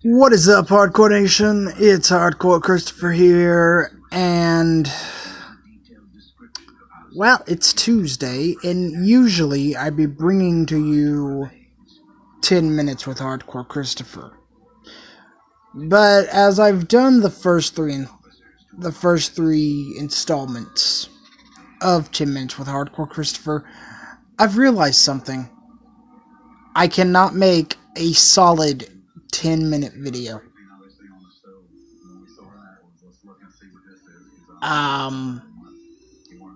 What is up, Hardcore Nation? It's Hardcore Christopher here, and well, it's Tuesday, and usually I'd be bringing to you 10 minutes with Hardcore Christopher. But as I've done the first three installments of 10 minutes with Hardcore Christopher, I've realized something. I cannot make a solid 10-minute video.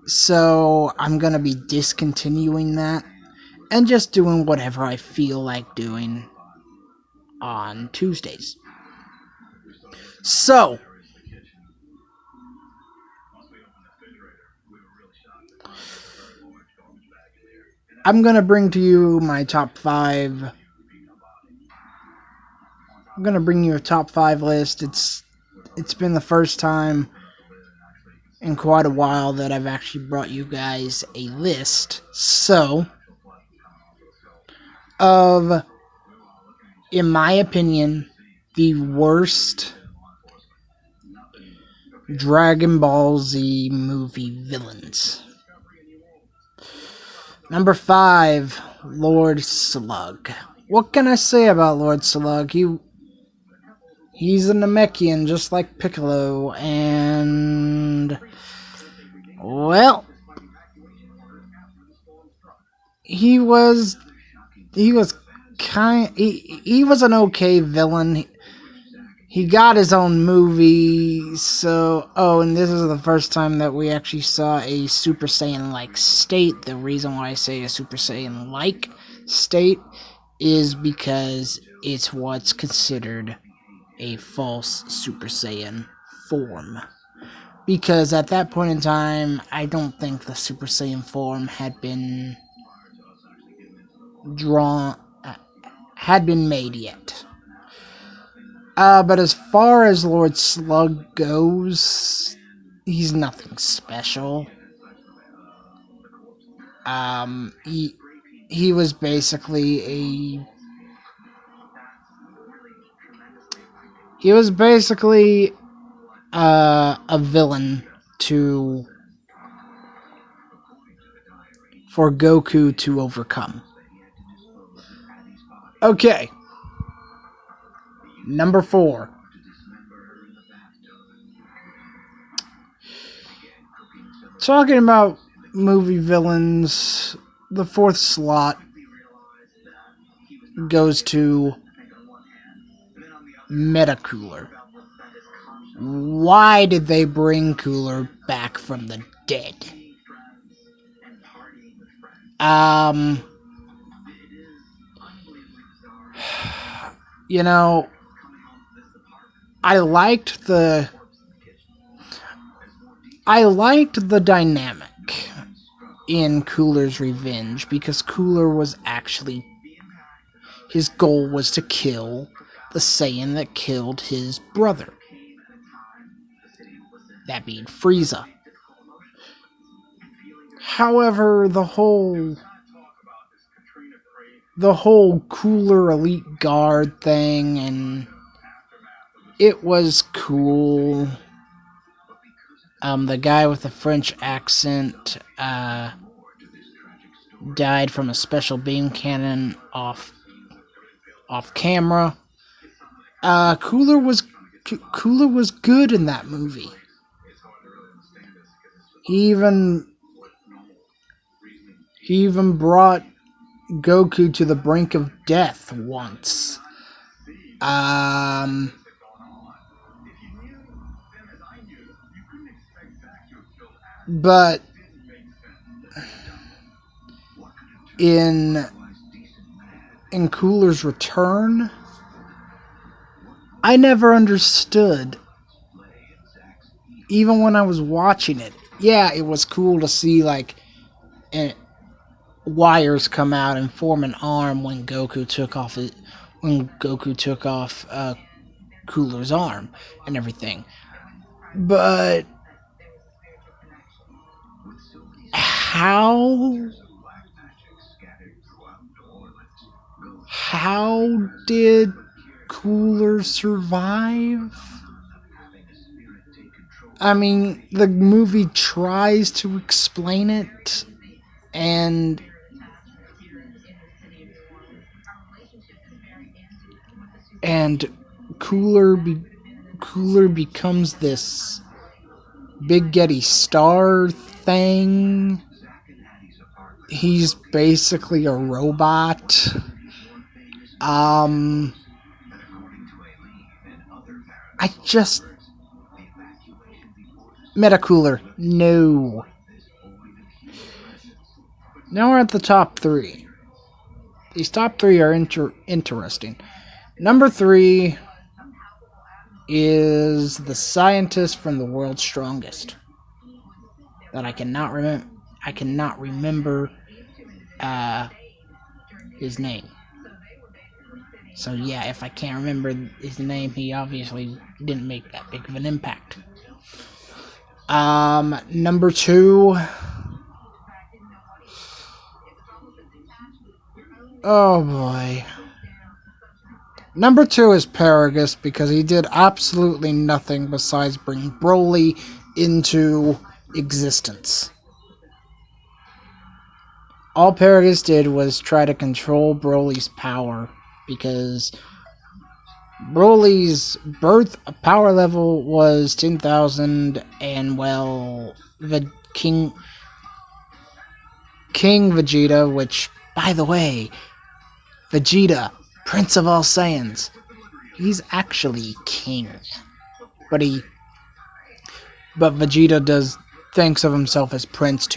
So I'm gonna be discontinuing that and just doing whatever I feel like doing on Tuesdays. So I'm gonna bring to you my top 5. I'm gonna bring you a top 5 list. It's been the first time in quite a while that I've actually brought you guys a list. So, of, in my opinion, the worst Dragon Ball Z movie villains. Number 5, Lord Slug. What can I say about Lord Slug? He's a Namekian just like Piccolo, and well, he was an okay villain. He got his own movie, so and this is the first time that we actually saw a Super Saiyan-like state. The reason why I say a Super Saiyan-like state is because it's what's considered a false Super Saiyan form. Because at that point in time, I don't think the Super Saiyan form had been made yet. But as far as Lord Slug goes, he's nothing special. He was basically a villain for Goku to overcome. Okay. Number 4. Talking about movie villains, the 4th slot goes to Metacooler. Why did they bring Cooler back from the dead? You know, I liked the dynamic in Cooler's revenge, because Cooler was actually, his goal was to kill the Saiyan that killed his brother, that being Frieza. However, the whole Cooler Elite Guard thing, and it was cool. The guy with the French accent died from a special beam cannon off camera. Cooler was good in that movie. He even brought Goku to the brink of death once. But in Cooler's return, I never understood, even when I was watching it. Yeah, it was cool to see like wires come out and form an arm when Goku took off Cooler's arm and everything. But how did Cooler survive? I mean, the movie tries to explain it, and Cooler becomes this Big Getty Star thing. He's basically a robot. I just... Metacooler, no. Now we're at the top 3. These top 3 are interesting. Number 3 is the scientist from The World's Strongest. That I cannot remember his name. So yeah, if I can't remember his name, he obviously didn't make that big of an impact. Number 2. Oh boy. Number 2 is Paragus, because he did absolutely nothing besides bring Broly into existence. All Paragus did was try to control Broly's power, because Broly's birth power level was 10,000, and well, King Vegeta, which, by the way, Vegeta, Prince of all Saiyans, he's actually king. But Vegeta thinks of himself as Prince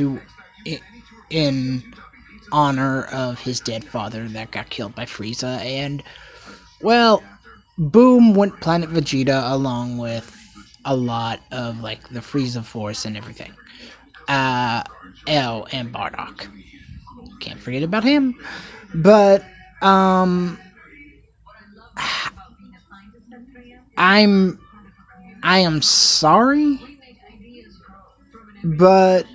in honor of his dead father that got killed by Frieza, and, well, boom went Planet Vegeta along with a lot of, like, the Frieza Force and everything. And Bardock. Can't forget about him. But, I am sorry, but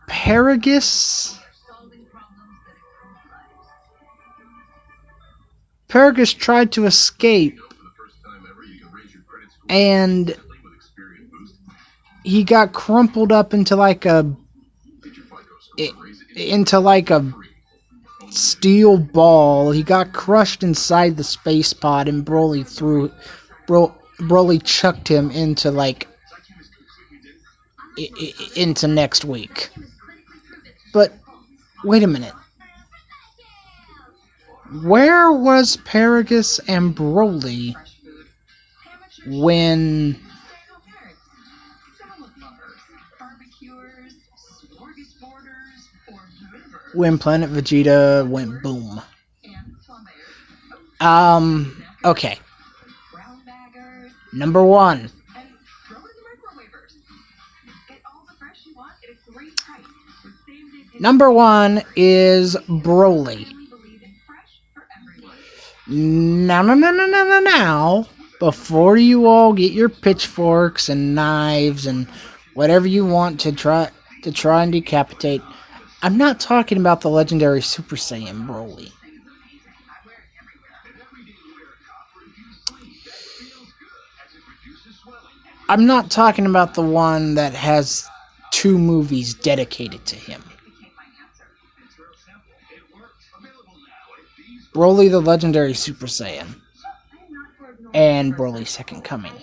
Paragus tried to escape, and he got crumpled up into like a steel ball. He got crushed inside the space pod, and Broly chucked him into into next week. But wait a minute. Where was Paragus and Broly when Planet Vegeta went boom? Okay. Number 1. Number 1 is Broly. Now, before you all get your pitchforks and knives and whatever you want to try and decapitate, I'm not talking about the legendary Super Saiyan Broly. I'm not talking about the one that has 2 movies dedicated to him. Broly the Legendary Super Saiyan, and Broly Second Coming.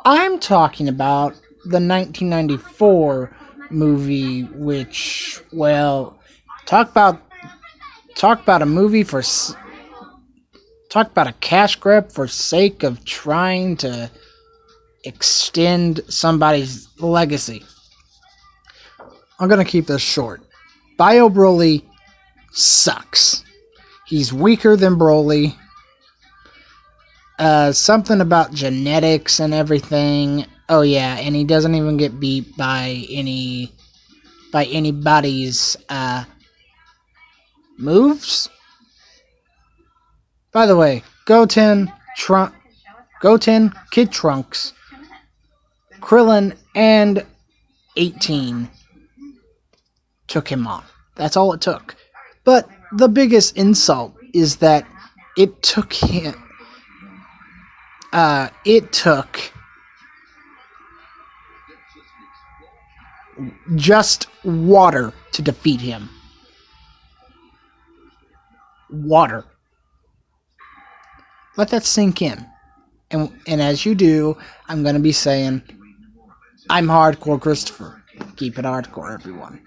I'm talking about the 1994 movie, which, well, talk about a movie talk about a cash grab for sake of trying to extend somebody's legacy. I'm gonna keep this short. Bio Broly sucks. He's weaker than Broly. Something about genetics and everything. Oh yeah, and he doesn't even get beat by anybody's moves. By the way, Goten, Kid Trunks, Krillin, and 18 took him on. That's all it took. But the biggest insult is that it took him it took just water to defeat him. Water. Let that sink in. And as you do, I'm going to be saying, I'm Hardcore Christopher. Keep it hardcore, everyone.